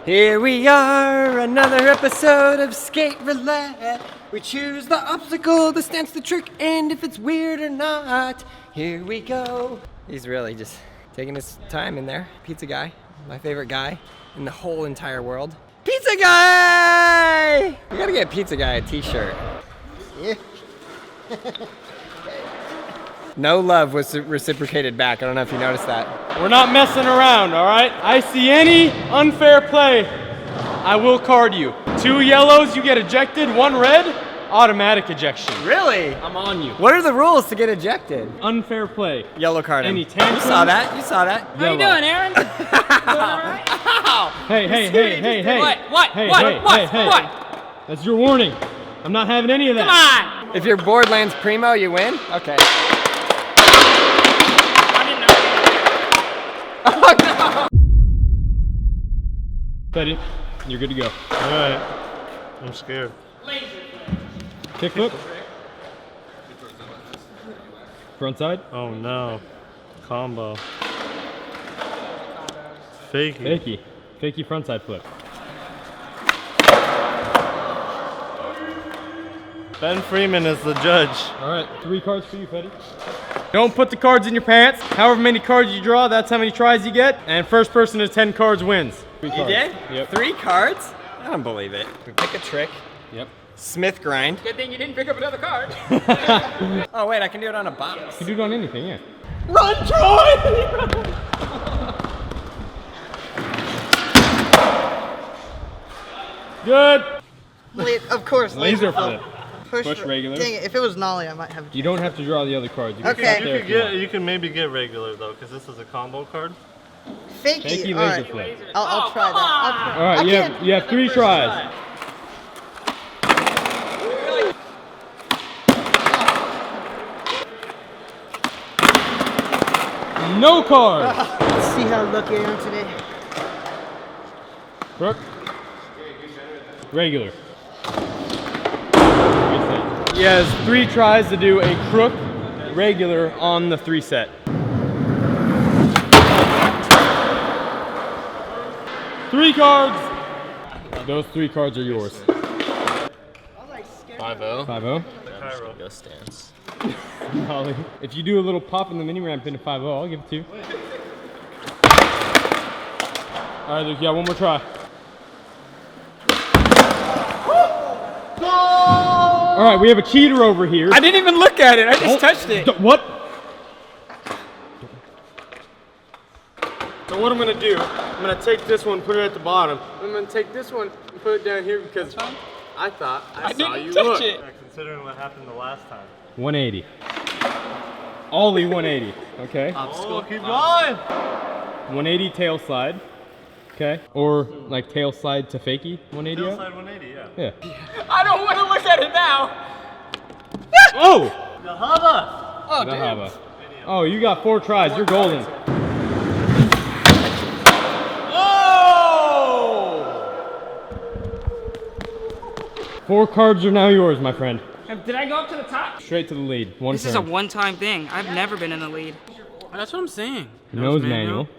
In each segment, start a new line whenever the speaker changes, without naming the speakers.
Here we are, another episode of Skate Roulette. We choose the obstacle, the stance, the trick, and if it's weird or not. Here we go. He's really just taking his time in there. Pizza guy, my favorite guy in the whole entire world. Pizza guy! We gotta get Pizza Guy a t-shirt. Yeah. No love was reciprocated back. I don't know if you noticed that.
We're not messing around, all right? I see any unfair play, I will card you. 2 yellows, you get ejected. 1 red, automatic ejection.
Really?
I'm on you.
What are the rules to get ejected?
Unfair play.
Yellow card him.
Any tantrum?
You saw that? You saw that?
How
you doing, Aaron? Doing all right?
Hey.
What?
That's your warning. I'm not having any of that.
Come on!
If your board lands primo, you win? Okay.
I didn't know.
Oh no!
Steady. You're good to go.
All right. I'm scared.
Kick flip. Front side.
Oh no. Combo. Fakey.
Fakey front side flip.
Ben Freeman is the judge.
All right, 3 cards for you, Fetty. Don't put the cards in your pants. However many cards you draw, that's how many tries you get. And first person to 10 cards wins.
You did?
Yep.
3 cards? I don't believe it. We pick a trick.
Yep.
Smith grind.
Good thing you didn't pick up another card.
Oh wait, I can do it on a box.
You can do it on anything, yeah.
Run, Troy!
Good.
Wait, of course.
Laser flip.
Push
regular.
Dang it, if it was Nolly, I might have.
You don't have to draw the other cards. You can
Okay.
stop there if you want.
You can maybe get regular though, because this is a combo card.
Fakey.
Fakey
All
laser
right.
flip.
I'll try that. I'll try.
All right,
I
you have 3 tries. No cards.
Let's see how lucky I am today.
Crook. Regular. He has 3 tries to do a crook regular on the 3 set. 3 cards. Those 3 cards are yours.
5-0.
5-0.
Kyro.
Go stance.
Holly. If you do a little pop in the mini ramp into 5-0, I'll give it to you. All right, Luke, you got 1 more try. All right, we have a cheater over here.
I didn't even look at it. I just touched it.
What? So what I'm gonna do, I'm gonna take this one, put it at the bottom. I'm gonna take this one and put it down here because I thought I saw you look.
it.
Yeah, considering what happened the last time.
180. Ollie 180. Okay.
Oh, keep going.
180 tail slide. Okay. Or like tail slide to fakie 180.
Tail
out?
side 180, yeah.
Yeah.
I don't want to look at it now.
Oh!
The hubba.
Oh,
The
damn.
hava. Oh, you got 4 tries. You're golden.
Oh!
4 cards are now yours, my friend.
Did I go up to the top?
Straight to the lead. One
This
turn.
is a one-time thing. I've never been in the lead. That's what I'm saying.
Nose manual.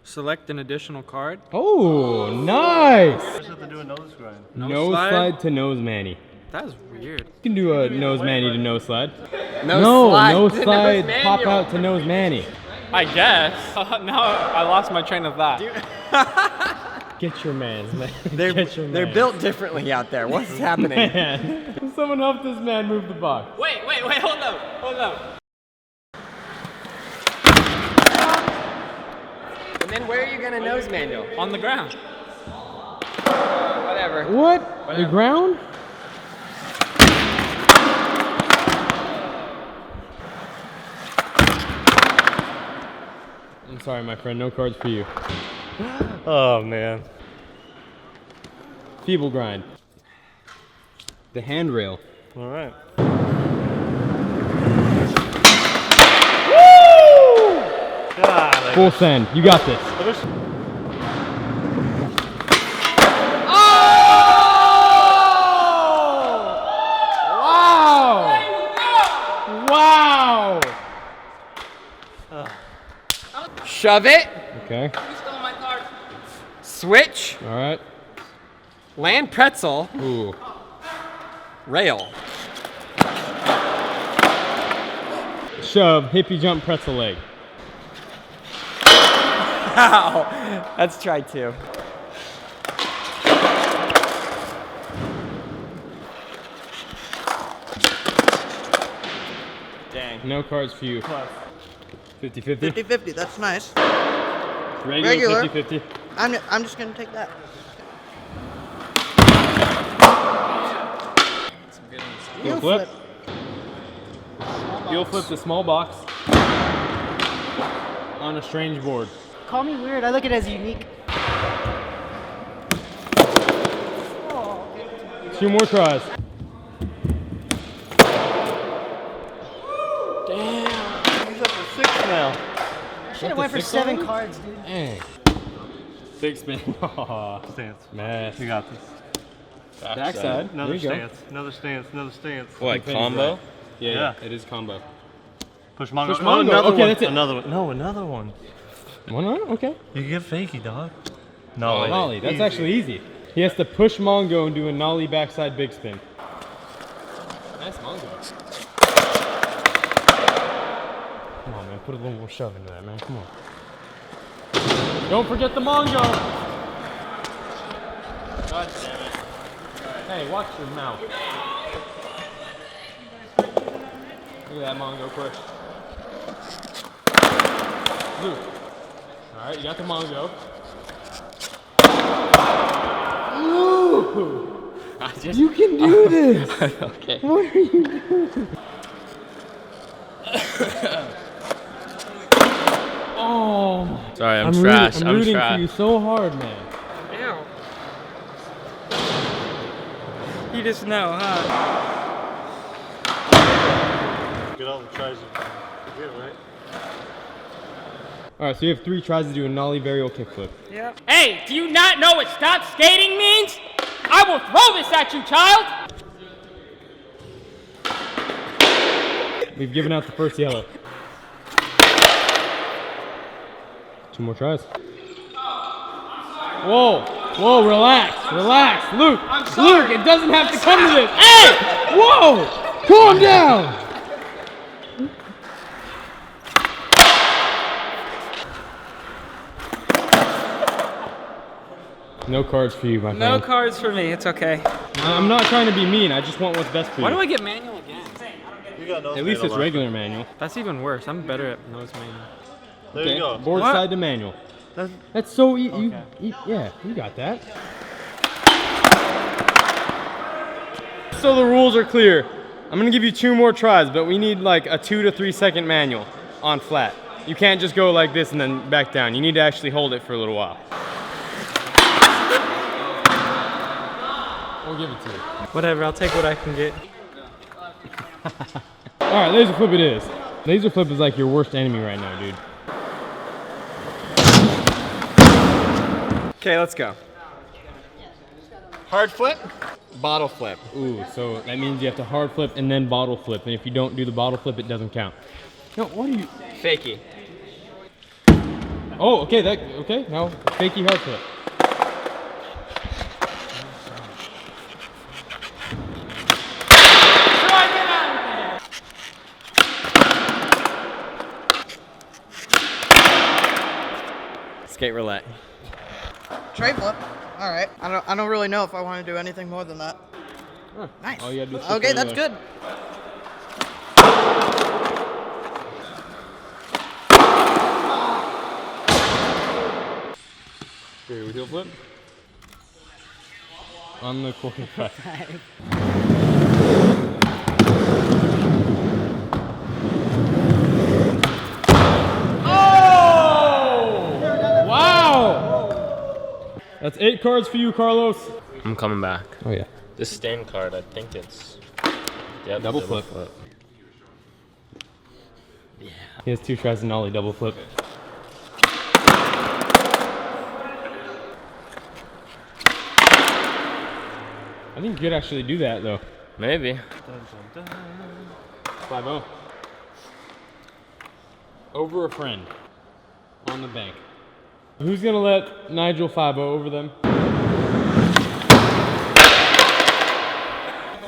Select an additional card.
Oh, nice!
Just have to do a nose grind.
Nose slide to nose manny.
That is weird.
You can do a nose manny to nose slide.
No
Nose
to
slide,
nose
pop
manual.
out to nose manny.
I guess. Now I lost my train of thought.
Get your mans, man.
They're
Get your
built differently out there. What's happening?
Man. Someone help this man move the box.
Wait, hold up.
And then where are you gonna nose manual?
On the ground.
Whatever.
What? The ground? I'm sorry, my friend. No cards for you.
Oh man.
Feeble grind. The handrail.
All right. God,
Full send. You got this. Wow!
Shove it.
Okay.
You stole my card.
Switch.
All right.
Land pretzel.
Ooh.
Rail.
Shove, hippie jump, pretzel leg.
Ow. Let's try 2. Dang.
No cards for you. 50-50.
50-50, that's nice.
Regular 50-50.
I'm just gonna take that.
You'll flip. You'll flip the small box on a strange board.
Call me weird, I look at it as unique.
2 more tries.
He's up to 6 now.
Should have went for 7 cards, dude.
Dang. Big spin.
Stance.
Mess.
You got this.
Backside.
Another
There you go.
stance. Another stance. Another stance.
What, combo?
Yeah, it is combo.
Push Mongo.
Push
Oh,
Mongo.
another
Okay,
one.
that's it.
Another one. No, another one.
One on? Okay.
You can get fakey, dog. No.
Nollie. That's actually easy. He has to push Mongo and do a nollie backside big spin. Nice Mongo. Come on, man. Put a little more shove into that, man. Come on. Don't forget the Mongo. God damn it. Hey, watch your mouth. Look at that Mongo push. Luke. Alright, you got the Mongo. Ooh! You can do this!
Okay.
What are you doing? Oh!
Sorry, I'm trash.
I'm
I'm
rooting for
trash.
you so hard, man.
Ew. You just know, huh?
Get all the tries you get, right?
Alright, so you have 3 tries to do a nollie varial kickflip.
Yeah. Hey, do you not know what stop skating means? I will throw this at you, child!
We've given out the first yellow. 2 more tries. Whoa, whoa, relax, relax. Luke, Luke, it doesn't have to come to this. Hey, whoa, calm down. No cards for you, my friend.
No cards for me, it's okay.
I'm not trying to be mean, I just want what's best for you.
Why do I get manual again?
You got nose
At least
manual
it's
left.
regular manual.
That's even worse. I'm better at nose manual.
There you go.
Board
What?
side to manual.
That's-
That's so easy. Yeah, you got that. So the rules are clear. I'm gonna give you 2 more tries, but we need like a 2 to 3 second manual on flat. You can't just go like this and then back down. You need to actually hold it for a little while. We'll give it to you.
Whatever, I'll take what I can get.
All right, laser flip it is. Laser flip is like your worst enemy right now, dude.
Okay, let's go. Hard flip, bottle flip.
Ooh, so that means you have to hard flip and then bottle flip, and if you don't do the bottle flip, it doesn't count. No, what are you?
Fakey.
Oh, okay, now fakey hard flip.
Skate roulette.
Tray flip. All right. I don't really know if I want to do anything more than that.
Huh.
Nice.
Oh, you gotta do the
Okay,
flip
that's
regular.
good.
Here, we heel flip. On the corner cut. Oh! Wow! That's 8 cards for you, Carlos.
I'm coming back.
Oh yeah.
This stand card, I think it's... Yep,
Double flip. He has 2 tries to nollie double flip. I think you could actually do that though.
Maybe.
5-0. Over a friend. On the bank. Who's gonna let Nigel 5-0 over them?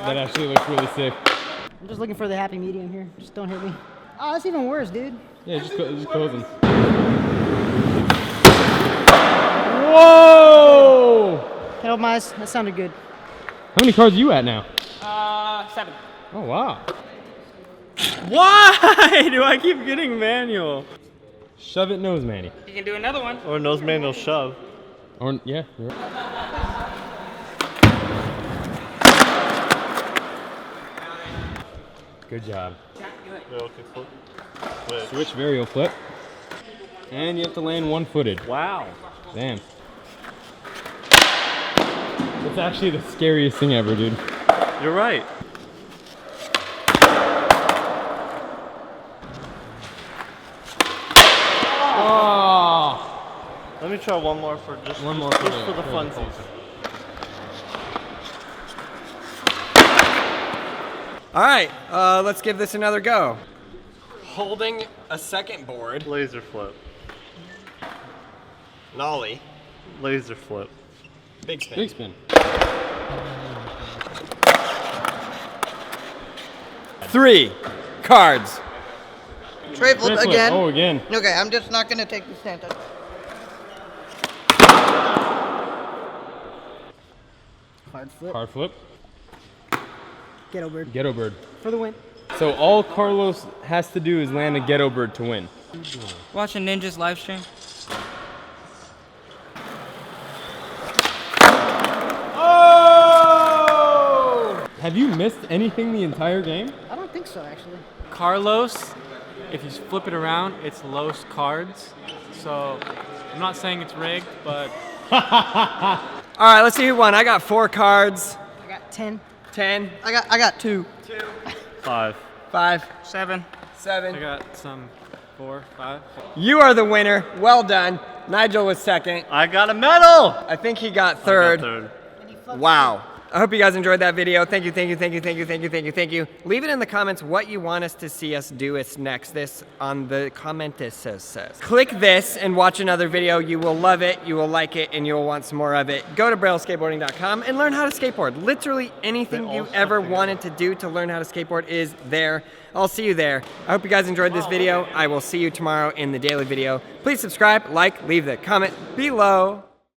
That actually looks really sick.
I'm just looking for the happy medium here. Just don't hit me. Oh, that's even worse, dude.
Yeah, just close them. Whoa!
Help my eyes. That sounded good.
How many cards are you at now?
7.
Oh, wow.
Why do I keep getting manual?
Shove it nose, Manny.
You can do another one.
Or nose manual shove.
Or, yeah. You're right. Good job.
Yeah, okay, flip. Wait.
Switch varial flip. And you have to land one-footed.
Wow.
Damn. It's actually the scariest thing ever, dude.
You're right.
Oh!
Let me try one more for just
One more
just
for
for the
the
funsies.
All right, let's give this another go. Holding a second board.
Laser flip.
Nollie.
Laser flip.
Big spin.
Big spin.
3 cards.
Tray flip
Flip.
again.
Oh, again.
Okay, I'm just not gonna take the stand.
Hard flip.
Card flip.
Ghetto bird.
Ghetto bird.
For the win.
So all Carlos has to do is land a ghetto bird to win.
Watching Ninja's live stream.
Oh! Have you missed anything the entire game?
I don't think so, actually.
Carlos, if you flip it around, it's Los cards. So I'm not saying it's rigged, but
All right, let's see who won. I got 4 cards.
I got 10.
10.
I got 2.
5.
5.
7.
7.
I got some 4, 5.
You are the winner. Well done. Nigel was second.
I got a medal!
I think he got
I
third.
got third.
Wow. I hope you guys enjoyed that video. Thank you, thank you, thank you, thank you, thank you, thank you, thank you. Leave it in the comments what you want us to see us do next. This on the comments. Click this and watch another video. You will love it, you will like it, and you will want some more of it. Go to brailleskateboarding.com and learn how to skateboard. Literally anything you ever wanted to do to learn how to skateboard is there. I'll see you there. I hope you guys enjoyed this video. I will see you tomorrow in the daily video. Please subscribe, like, leave the comment below.